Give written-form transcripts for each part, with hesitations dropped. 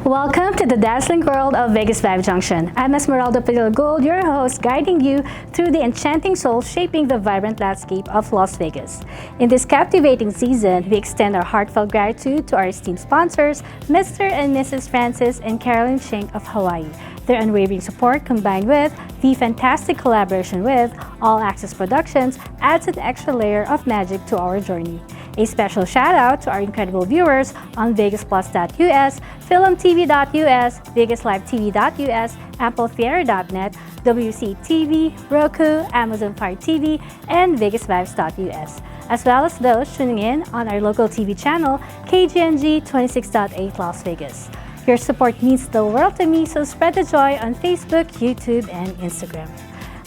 Welcome to the dazzling world of VegasVibes Junction. I'm Esmeralda Padilla-Gould, your host, guiding you through the enchanting soul shaping the vibrant landscape of Las Vegas. In this captivating season, we extend our heartfelt gratitude to our esteemed sponsors, Mr. and Mrs. Francis and Carolyn Shink of Hawaii. Their unwavering support combined with the fantastic collaboration with All Access Productions adds an extra layer of magic to our journey. A special shout out to our incredible viewers on VegasPlus.us, FilmTV.us, VegasLiveTV.us, AmpleTheater.net, WCTV, Roku, Amazon Fire TV, and VegasVibes.us, as well as those tuning in on our local TV channel, KGNG 26.8 Las Vegas. Your support means the world to me, so spread the joy on Facebook, YouTube, and Instagram.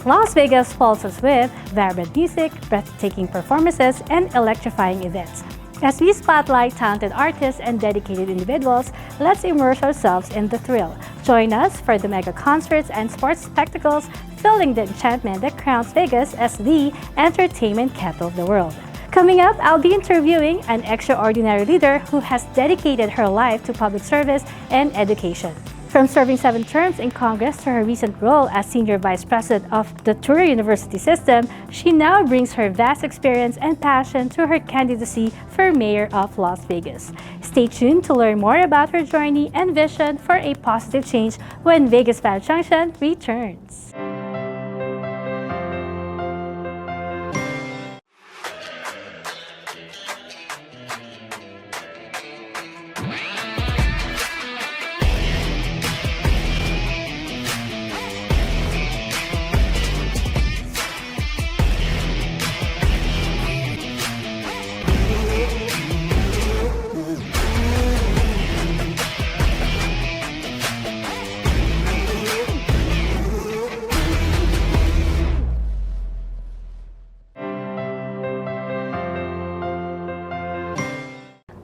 Las Vegas pulses with vibrant music, breathtaking performances, and electrifying events. As we spotlight talented artists and dedicated individuals, let's immerse ourselves in the thrill. Join us for the mega concerts and sports spectacles, filling the enchantment that crowns Vegas as the entertainment capital of the world. Coming up, I'll be interviewing an extraordinary leader who has dedicated her life to public service and education. From serving 7 terms in Congress to her recent role as Senior Vice President of the Touro University System, she now brings her vast experience and passion to her candidacy for Mayor of Las Vegas. Stay tuned to learn more about her journey and vision for a positive change when VegasVibes Junction returns.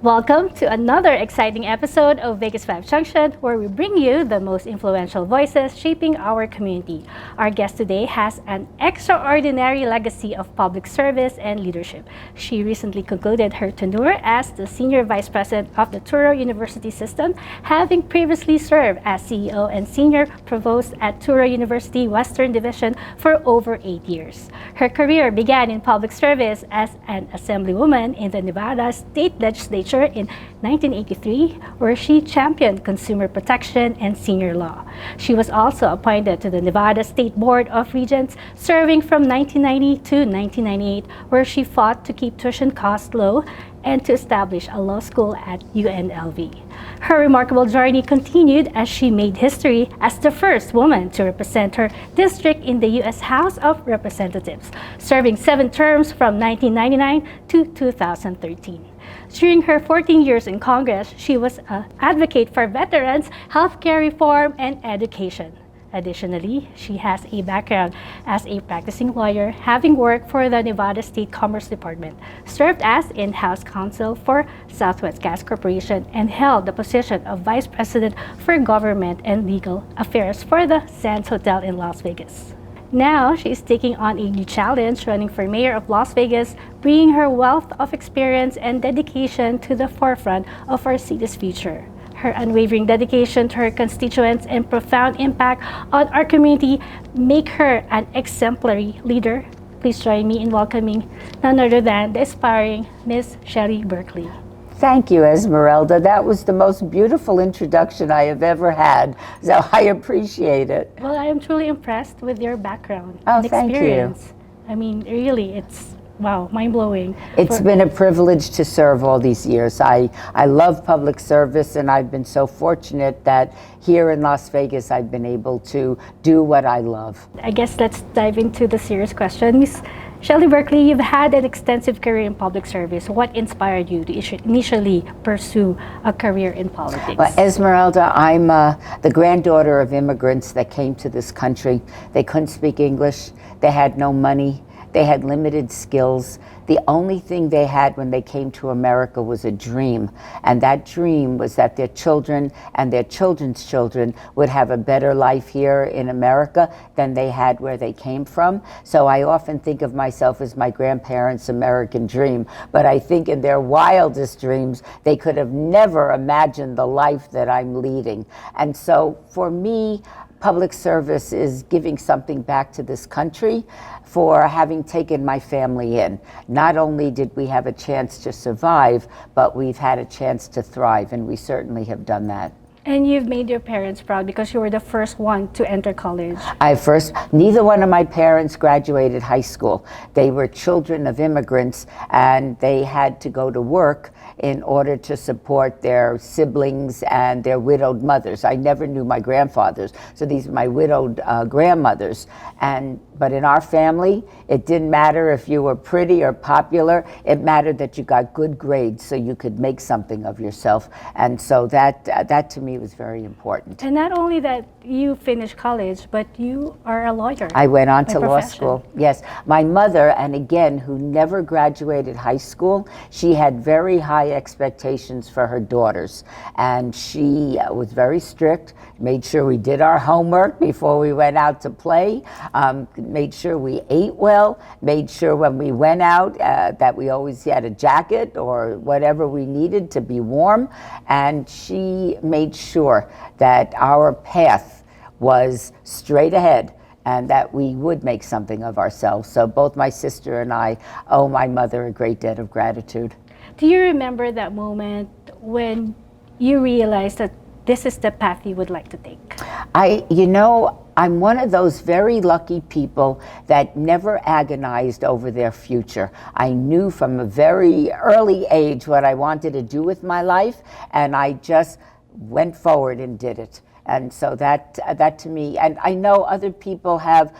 Welcome to another exciting episode of VegasVibes Junction, where we bring you the most influential voices shaping our community. Our guest today has an extraordinary legacy of public service and leadership. She recently concluded her tenure as the Senior Vice President of the Touro University System, having previously served as CEO and Senior Provost at Touro University Western Division for over 8 years. Her career began in public service as an assemblywoman in the Nevada State Legislature in 1983, where she championed consumer protection and senior law. She was also appointed to the Nevada State Board of Regents, serving from 1990 to 1998, where she fought to keep tuition costs low and to establish a law school at UNLV. Her remarkable journey continued as she made history as the first woman to represent her district in the U.S. House of Representatives, serving 7 terms from 1999 to 2013. During her 14 years in Congress, she was an advocate for veterans, healthcare reform, and education. Additionally, she has a background as a practicing lawyer, having worked for the Nevada State Commerce Department, served as in-house counsel for Southwest Gas Corporation, and held the position of Vice President for Government and Legal Affairs for the Sands Hotel in Las Vegas. Now, she is taking on a new challenge, running for Mayor of Las Vegas, bringing her wealth of experience and dedication to the forefront of our city's future. Her unwavering dedication to her constituents and profound impact on our community make her an exemplary leader. Please join me in welcoming none other than the aspiring Miss Shelley Berkley. Thank you, Esmeralda. That was the most beautiful introduction I have ever had, so I appreciate it. Well, I am truly impressed with your background and experience. Thank you. I mean, really, it's, wow, mind-blowing. It's been a privilege to serve all these years. I love public service, and I've been so fortunate that here in Las Vegas I've been able to do what I love. I guess let's dive into the serious question. Miss Shelley Berkley, you've had an extensive career in public service. What inspired you to initially pursue a career in politics? Well, Esmeralda, I'm the granddaughter of immigrants that came to this country. They couldn't speak English. They had no money. They had limited skills. The only thing they had when they came to America was a dream. And that dream was that their children and their children's children would have a better life here in America than they had where they came from. So I often think of myself as my grandparents' American dream. But I think in their wildest dreams, they could have never imagined the life that I'm leading. And so for me, public service is giving something back to this country for having taken my family in. Not only did we have a chance to survive, but we've had a chance to thrive, and we certainly have done that. And you've made your parents proud because you were the first one to enter college. Neither one of my parents graduated high school. They were children of immigrants, and they had to go to work in order to support their siblings and their widowed mothers. I never knew my grandfathers, so these are my widowed grandmothers. But in our family, it didn't matter if you were pretty or popular. It mattered that you got good grades so you could make something of yourself. And so that to me was very important. And not only that you finished college, but you are a lawyer. I went on to law profession. school. Yes. My mother, and again, who never graduated high school, she had very high expectations for her daughters. And she was very strict, made sure we did our homework before we went out to play, made sure we ate well, made sure when we went out that we always had a jacket or whatever we needed to be warm. And she made sure that our path was straight ahead and that we would make something of ourselves. So both my sister and I owe my mother a great debt of gratitude. Do you remember that moment when you realized that this is the path you would like to take? I'm one of those very lucky people that never agonized over their future. I knew from a very early age what I wanted to do with my life, and I just went forward and did it. And so that to me, and I know other people have,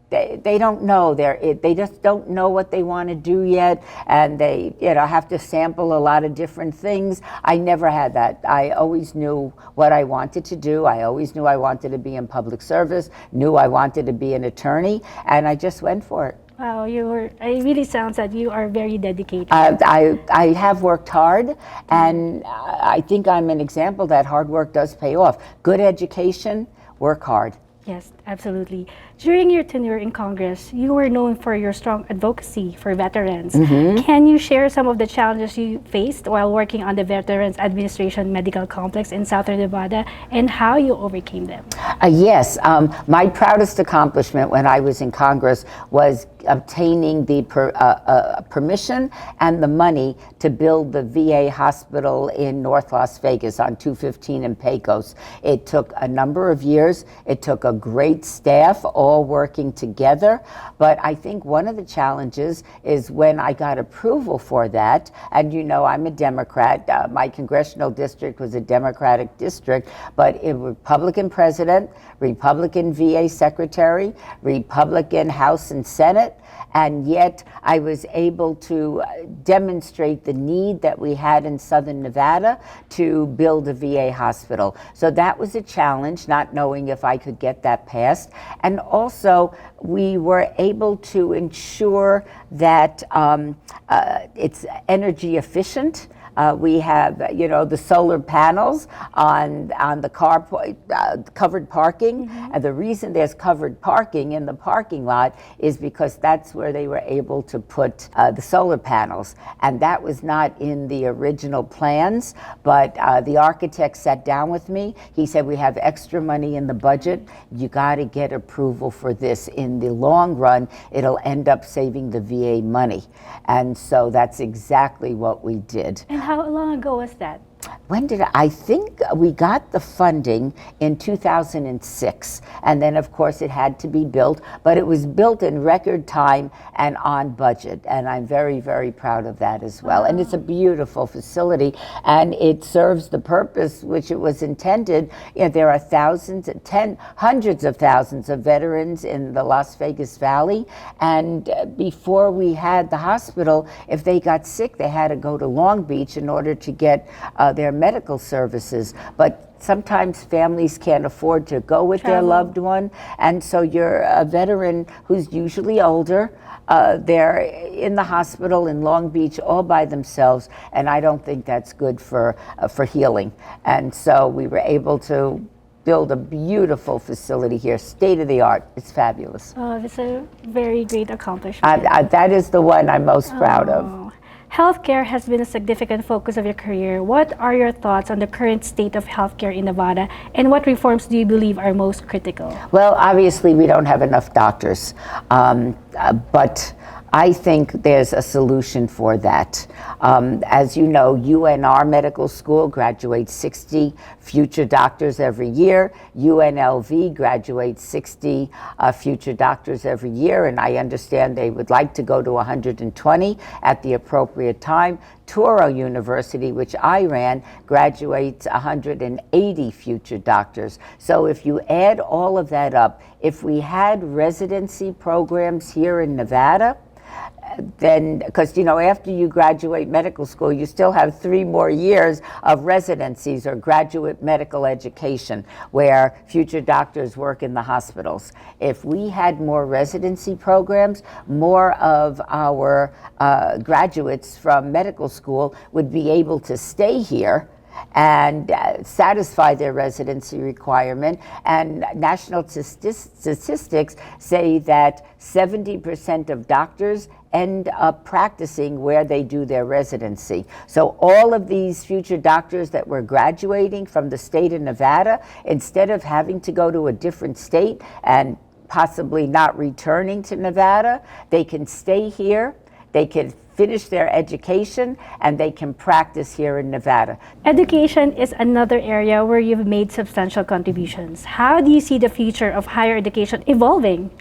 they don't know, they just don't know what they want to do yet, and they have to sample a lot of different things. I never had that. I always knew what I wanted to do. I always knew I wanted to be in public service, knew I wanted to be an attorney, and I just went for it. Wow, it really sounds that you are very dedicated. I have worked hard, and I think I'm an example that hard work does pay off. Good education, work hard. Yes, absolutely. During your tenure in Congress, you were known for your strong advocacy for veterans. Mm-hmm. Can you share some of the challenges you faced while working on the Veterans Administration Medical Complex in Southern Nevada and how you overcame them? Yes. My proudest accomplishment when I was in Congress was obtaining the permission and the money to build the VA hospital in North Las Vegas on 215 and Pecos. It took a number of years. It took a great staff all working together. But I think one of the challenges is when I got approval for that, and I'm a Democrat. My congressional district was a Democratic district, but a Republican president, Republican VA secretary, Republican House and Senate, and yet I was able to demonstrate the need that we had in Southern Nevada to build a VA hospital. So that was a challenge, not knowing if I could get that passed. And also, we were able to ensure that it's energy efficient. We have, the solar panels on the car covered parking. Mm-hmm. And the reason there's covered parking in the parking lot is because that's where they were able to put the solar panels. And that was not in the original plans, but the architect sat down with me. He said, we have extra money in the budget. You got to get approval for this. In the long run, it'll end up saving the VA money. And so that's exactly what we did. And how long ago was that? I think we got the funding in 2006, and then of course it had to be built, but it was built in record time and on budget, and I'm very, very proud of that as well. Wow. And it's a beautiful facility, and it serves the purpose which it was intended. There are hundreds of thousands of veterans in the Las Vegas Valley, and before we had the hospital, if they got sick, they had to go to Long Beach in order to get their medical services, but sometimes families can't afford to go with their loved one, and so you're a veteran who's usually older. They're in the hospital in Long Beach all by themselves, and I don't think that's good for healing. And so we were able to build a beautiful facility here, state of the art. It's fabulous. It's a very great accomplishment. That is the one I'm most proud of. Healthcare has been a significant focus of your career. What are your thoughts on the current state of healthcare in Nevada, and what reforms do you believe are most critical? Well, obviously we don't have enough doctors, but I think there's a solution for that. As you know, UNR Medical School graduates 60 future doctors every year. UNLV graduates 60 future doctors every year, and I understand they would like to go to 120 at the appropriate time. Touro University, which I ran, graduates 180 future doctors. So if you add all of that up, if we had residency programs here in Nevada, then, because after you graduate medical school, you still have 3 more years of residencies or graduate medical education where future doctors work in the hospitals. If we had more residency programs, more of our graduates from medical school would be able to stay here and satisfy their residency requirement. And national statistics say that 70% of doctors end up practicing where they do their residency. So all of these future doctors that were graduating from the state of Nevada, instead of having to go to a different state and possibly not returning to Nevada, they can stay here, they can finish their education, and they can practice here in Nevada. Education is another area where you've made substantial contributions. How do you see the future of higher education evolving,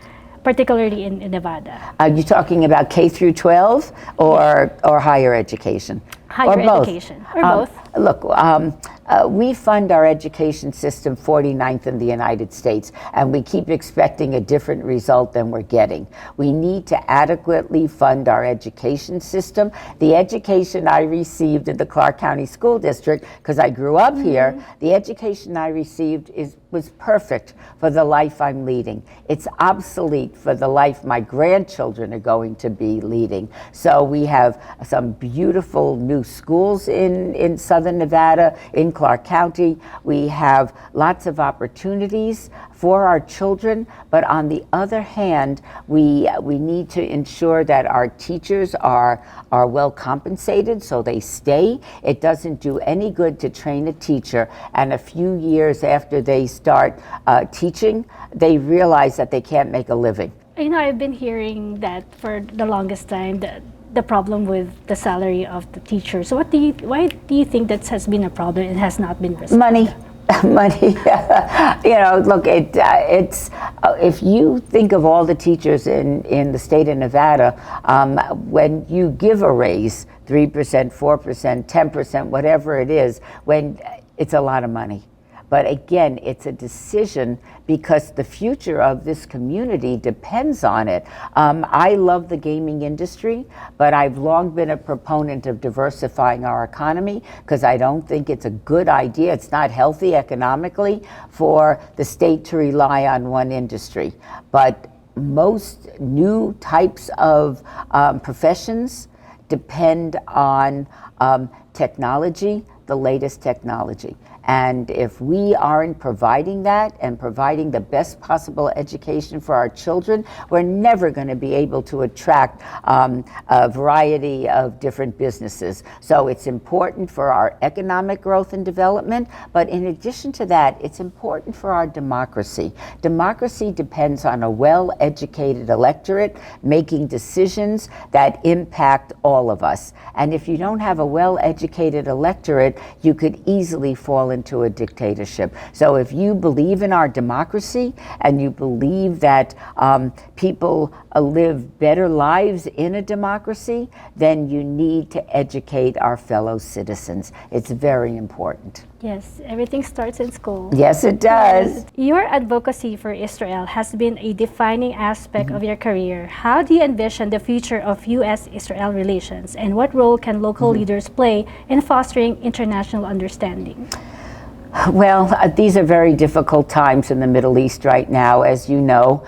particularly in Nevada? Are you talking about K through 12 or higher education? Higher education, or both? Look, we fund our education system 49th in the United States, and we keep expecting a different result than we're getting. We need to adequately fund our education system. The education I received in the Clark County School District, because I grew up here, the education I received was perfect for the life I'm leading. It's obsolete for the life my grandchildren are going to be leading. So we have some beautiful new schools in Southern Nevada, in Clark County. We have lots of opportunities for our children, but on the other hand, we need to ensure that our teachers are well compensated so they stay. It doesn't do any good to train a teacher and a few years after they start teaching, they realize that they can't make a living. I've been hearing that for the longest time, the problem with the salary of the teachers. So why do you think that has been a problem and has not been resolved? Money. Look, it's if you think of all the teachers in the state of Nevada, when you give a raise, 3%, 4%, 10%, whatever it is, when it's a lot of money. But again, it's a decision because the future of this community depends on it. I love the gaming industry, but I've long been a proponent of diversifying our economy because I don't think it's a good idea. It's not healthy economically for the state to rely on one industry. But most new types of professions depend on technology, the latest technology. And if we aren't providing that and providing the best possible education for our children, we're never going to be able to attract a variety of different businesses. So it's important for our economic growth and development, but in addition to that, it's important for our democracy. Democracy depends on a well-educated electorate making decisions that impact all of us. And if you don't have a well-educated electorate, you could easily fall into a dictatorship. So if you believe in our democracy and you believe that people live better lives in a democracy, then you need to educate our fellow citizens. It's very important. Yes, everything starts in school. Yes, it does. Your advocacy for Israel has been a defining aspect of your career. How do you envision the future of U.S.-Israel relations, and what role can local leaders play in fostering international understanding? Well, these are very difficult times in the Middle East right now. As you know,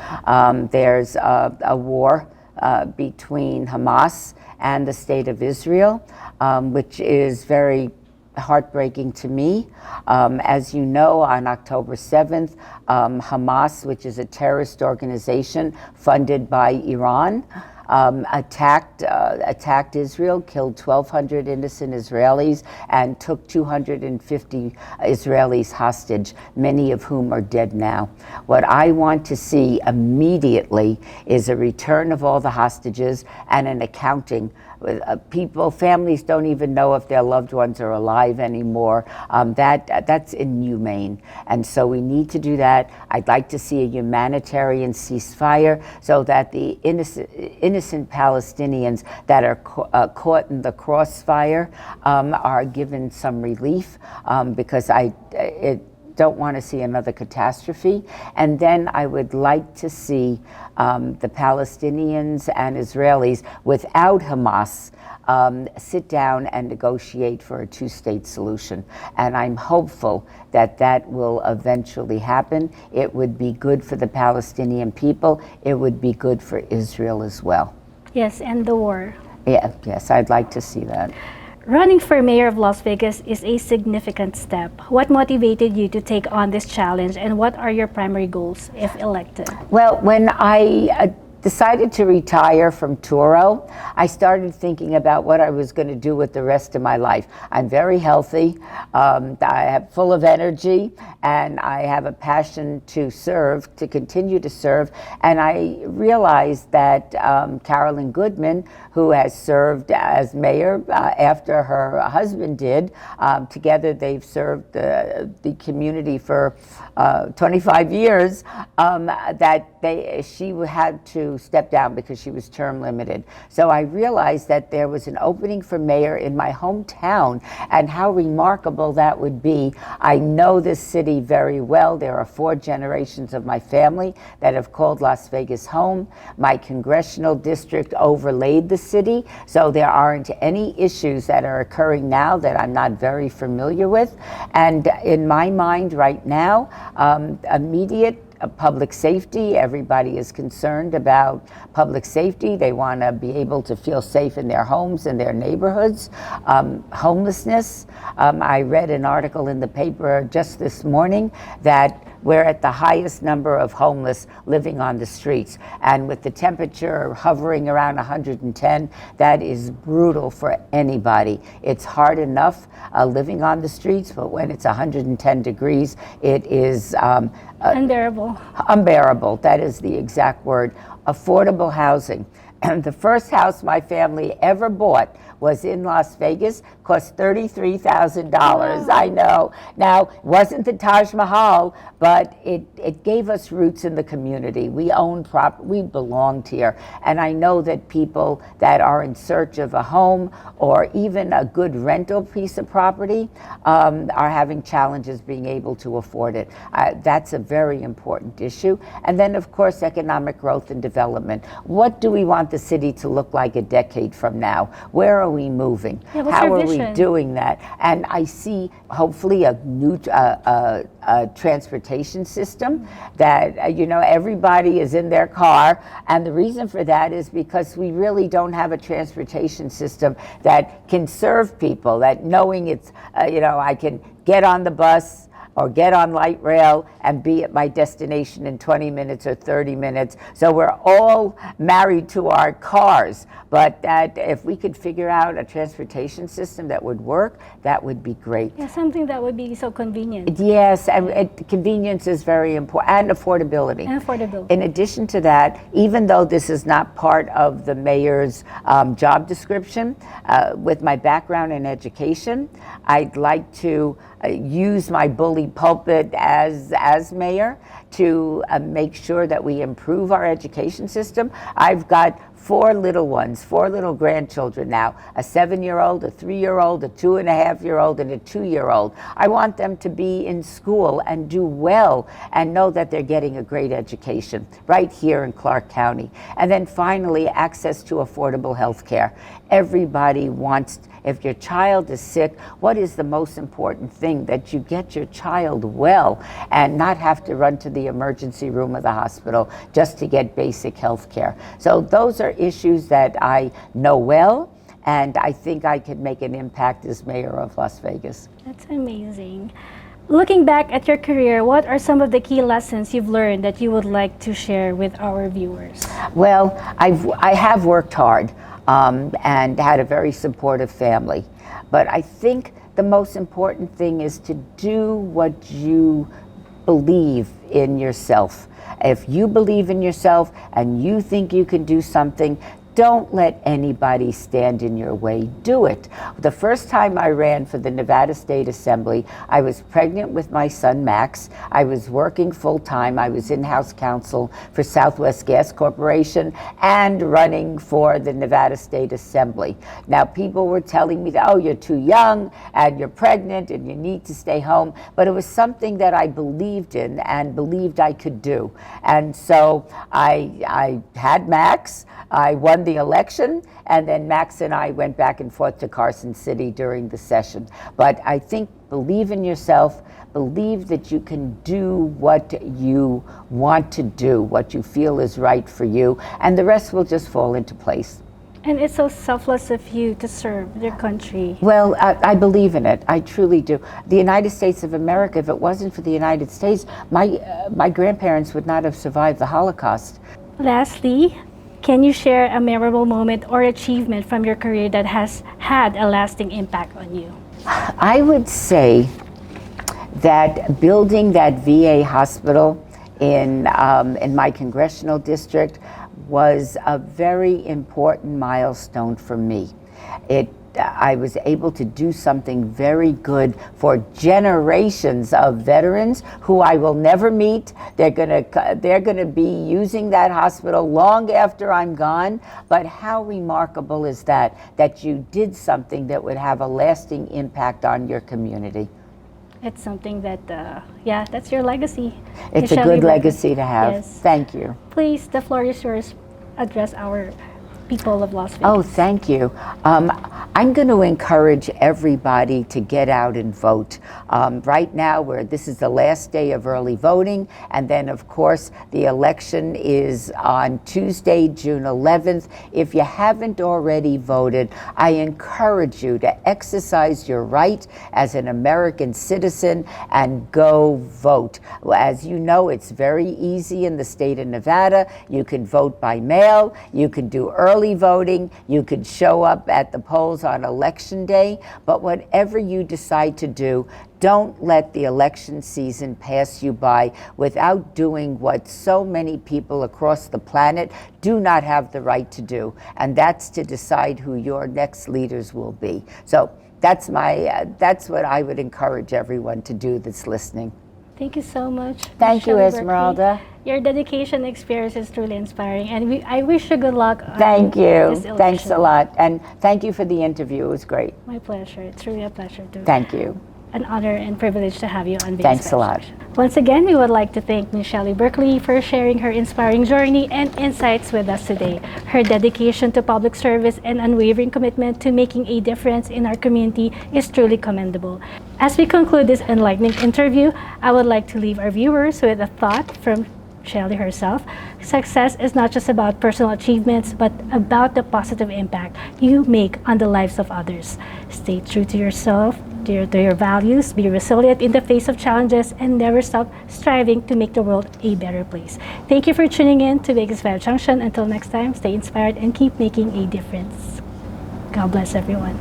there's a war between Hamas and the State of Israel, which is very heartbreaking to me. As you know, on October 7th, Hamas, which is a terrorist organization funded by Iran, attacked Israel, killed 1,200 innocent Israelis, and took 250 Israelis hostage, many of whom are dead now. What I want to see immediately is a return of all the hostages and an accounting. Families don't even know if their loved ones are alive anymore. That's inhumane. And so we need to do that. I'd like to see a humanitarian ceasefire so that the innocent Palestinians that are caught in the crossfire are given some relief, because I don't want to see another catastrophe. And then I would like to see the Palestinians and Israelis without Hamas sit down and negotiate for a two-state solution. And I'm hopeful that that will eventually happen. It would be good for the Palestinian people. It would be good for Israel as well. Yes, and the war. Yes, I'd like to see that. Running for mayor of Las Vegas is a significant step. What motivated you to take on this challenge, and what are your primary goals if elected? Well, when I decided to retire from Turo, I started thinking about what I was going to do with the rest of my life. I'm very healthy, I have full of energy, and I have a passion to serve, to continue to serve. And I realized that Carolyn Goodman, who has served as mayor after her husband did, together they've served the community for 25 years, she had to step down because she was term limited. So I realized that there was an opening for mayor in my hometown, and how remarkable that would be. I know this city very well. There are 4 generations of my family that have called Las Vegas home. My congressional district overlaid the city, so there aren't any issues that are occurring now that I'm not very familiar with. And in my mind right now, immediate public safety. Everybody is concerned about public safety. They want to be able to feel safe in their homes and their neighborhoods. Homelessness. I read an article in the paper just this morning that we're at the highest number of homeless living on the streets. And with the temperature hovering around 110, that is brutal for anybody. It's hard enough living on the streets, but when it's 110 degrees, it is unbearable. Unbearable, that is the exact word. Affordable housing. And the first house my family ever bought was in Las Vegas, cost $33,000. Wow. I know. Now, it wasn't the Taj Mahal, but it gave us roots in the community. We own we belonged here. And I know that people that are in search of a home or even a good rental piece of property are having challenges being able to afford it. That's a very important issue. And then, of course, economic growth and development. What do we want the city to look like a decade from now? Where are we moving? Yeah, how are we doing that? And I see hopefully a new transportation system that everybody is in their car, and the reason for that is because we really don't have a transportation system that can serve people, that knowing it's I can get on the bus or get on light rail and be at my destination in 20 minutes or 30 minutes. So we're all married to our cars. But that if we could figure out a transportation system that would work, that would be great. Yeah, something that would be so convenient. Yes, and convenience is very important, and affordability. And affordability. In addition to that, even though this is not part of the mayor's job description, with my background in education, I'd like to use my bully the pulpit as mayor to make sure that we improve our education system. I've got four little ones, four little grandchildren now, a 7-year-old, a 3-year-old, a 2.5-year-old, and a 2-year-old. I want them to be in school and do well and know that they're getting a great education right here in Clark County. And then finally, access to affordable health care. Everybody wants, if your child is sick, what is the most important thing? That you get your child well and not have to run to the emergency room of the hospital just to get basic health care. So those are issues that I know well, and I think I could make an impact as mayor of Las Vegas. That's amazing. Looking back at your career, what are some of the key lessons you've learned that you would like to share with our viewers? Well, I have worked hard and had a very supportive family. But I think the most important thing is to do what you believe in yourself. If you believe in yourself and you think you can do something, don't let anybody stand in your way. Do it. The first time I ran for the Nevada State Assembly, I was pregnant with my son, Max. I was working full-time. I was in-house counsel for Southwest Gas Corporation and running for the Nevada State Assembly. Now, people were telling me that, oh, you're too young and you're pregnant and you need to stay home. But it was something that I believed in and believed I could do. And so I had Max. I won the election, and then Max and I went back and forth to Carson City during the session. But I think believe in yourself, believe that you can do what you want to do, what you feel is right for you, and the rest will just fall into place. And it's so selfless of you to serve your country. Well, I believe in it. I truly do. The United States of America, if it wasn't for the United States, my grandparents would not have survived the Holocaust. Lastly, can you share a memorable moment or achievement from your career that has had a lasting impact on you? I would say that building that VA hospital in my congressional district was a very important milestone for me. I was able to do something very good for generations of veterans who I will never meet. They're gonna be using that hospital long after I'm gone. But how remarkable is that you did something that would have a lasting impact on your community? It's something that, yeah, that's your legacy. It's a good legacy to have. Yes. Thank you. Please, the floor is yours. Address our people of Las Vegas. Oh, thank you. I'm going to encourage everybody to get out and vote. Right now, this is the last day of early voting, and then, of course, the election is on Tuesday, June 11th. If you haven't already voted, I encourage you to exercise your right as an American citizen and go vote. As you know, it's very easy in the state of Nevada. You can vote by mail. You can do early voting. You could show up at the polls on election day, but whatever you decide to do, don't let the election season pass you by without doing what so many people across the planet do not have the right to do, and that's to decide who your next leaders will be. So that's what I would encourage everyone to do that's listening. Thank you so much. Thank you, Shelley Esmeralda. Berkley. Your dedication experience is truly inspiring, and I wish you good luck. Thank you. This election. Thanks a lot. And thank you for the interview. It was great. My pleasure. It's really a pleasure to. Thank you. An honor and privilege to have you on VegasVibes. Thanks a lot. Once again, we would like to thank Ms. Shelley Berkley for sharing her inspiring journey and insights with us today. Her dedication to public service and unwavering commitment to making a difference in our community is truly commendable. As we conclude this enlightening interview, I would like to leave our viewers with a thought from Shelley herself. Success is not just about personal achievements, but about the positive impact you make on the lives of others. Stay true to yourself, to your values, be resilient in the face of challenges, and never stop striving to make the world a better place. Thank you for tuning in to VegasVibes Junction. Until next time, stay inspired and keep making a difference. God bless everyone.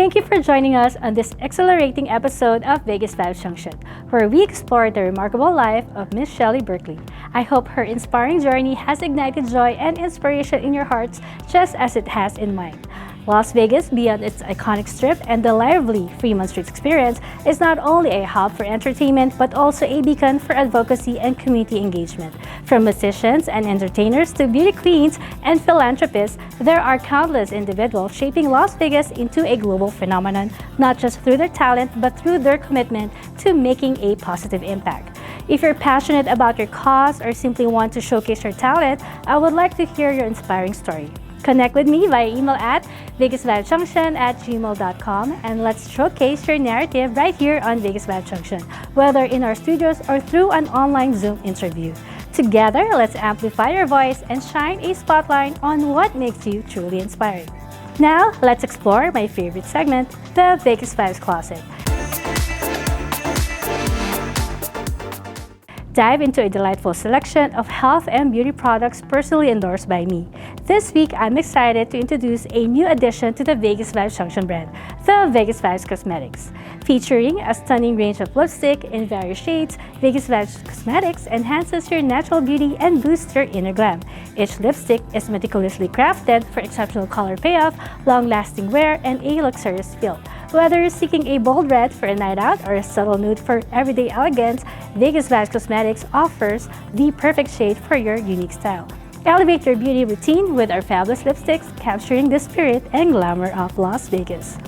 Thank you for joining us on this exhilarating episode of VegasVibes Junction, where we explore the remarkable life of Miss Shelley Berkley. I hope her inspiring journey has ignited joy and inspiration in your hearts just as it has in mine. Las Vegas, beyond its iconic strip and the lively Fremont Street experience, is not only a hub for entertainment but also a beacon for advocacy and community engagement. From musicians and entertainers to beauty queens and philanthropists, there are countless individuals shaping Las Vegas into a global phenomenon, not just through their talent but through their commitment to making a positive impact. If you're passionate about your cause or simply want to showcase your talent, I would like to hear your inspiring story. Connect with me via email at VegasVibesJunction@gmail.com and let's showcase your narrative right here on VegasVibes Junction, whether in our studios or through an online Zoom interview. Together, let's amplify your voice and shine a spotlight on what makes you truly inspiring. Now, let's explore my favorite segment, the Vegas Vibes Closet. Dive into a delightful selection of health and beauty products personally endorsed by me. This week, I'm excited to introduce a new addition to the Vegas Vibes Junction brand, the Vegas Vibes Cosmetics. Featuring a stunning range of lipstick in various shades, Vegas Vibes Cosmetics enhances your natural beauty and boosts your inner glam. Each lipstick is meticulously crafted for exceptional color payoff, long-lasting wear, and a luxurious feel. Whether you're seeking a bold red for a night out or a subtle nude for everyday elegance, Vegas Vibes Cosmetics offers the perfect shade for your unique style. Elevate your beauty routine with our fabulous lipsticks, capturing the spirit and glamour of Las Vegas.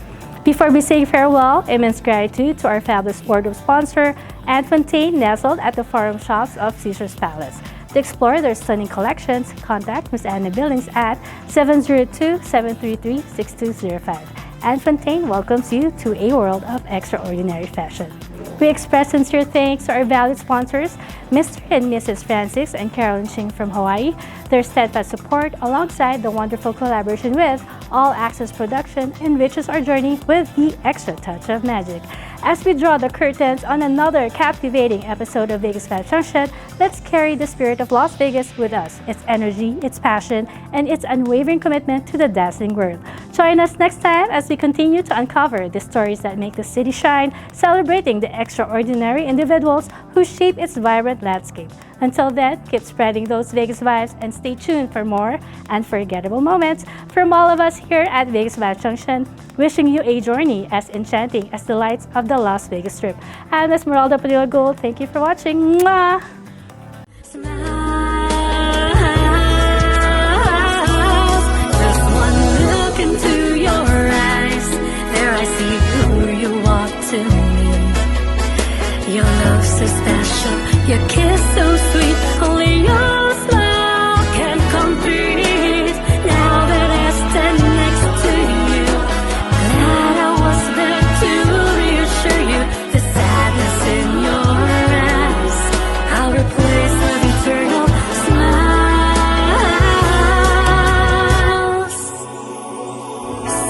Before we say farewell, immense gratitude to our fabulous wardrobe sponsor, Anne Fontaine, nestled at the Forum Shops of Caesar's Palace. To explore their stunning collections, contact Ms. Anna Billings at 702-733-6205. Anne Fontaine welcomes you to a world of extraordinary fashion. We express sincere thanks to our valued sponsors, Mr. and Mrs. Francis and Carolyn Ching from Hawaii. Their steadfast support, alongside the wonderful collaboration with All Access Production, enriches our journey with the extra touch of magic. As we draw the curtains on another captivating episode of Vegas Vibes Junction, let's carry the spirit of Las Vegas with us, its energy, its passion, and its unwavering commitment to the dazzling world. Join us next time as we continue to uncover the stories that make the city shine, celebrating the extraordinary individuals who shape its vibrant landscape. Until then, keep spreading those Vegas vibes and stay tuned for more unforgettable moments from all of us here at Vegas Vibes Junction, wishing you a journey as enchanting as the lights of the Las Vegas Strip. I'm Esmeralda Padilla-Gould. Thank you for watching. Mwah! Into your eyes, there I see who you are to me. Your love so special, your kiss so sweet, only your smile can complete. Now that I stand next to you, glad I was there to reassure you. The sadness in your eyes, I'll replace with eternal smiles.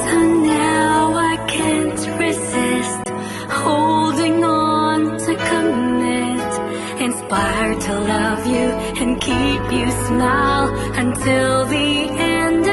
So now I can't resist holding on to commit, inspired to love you and keep you smile until the end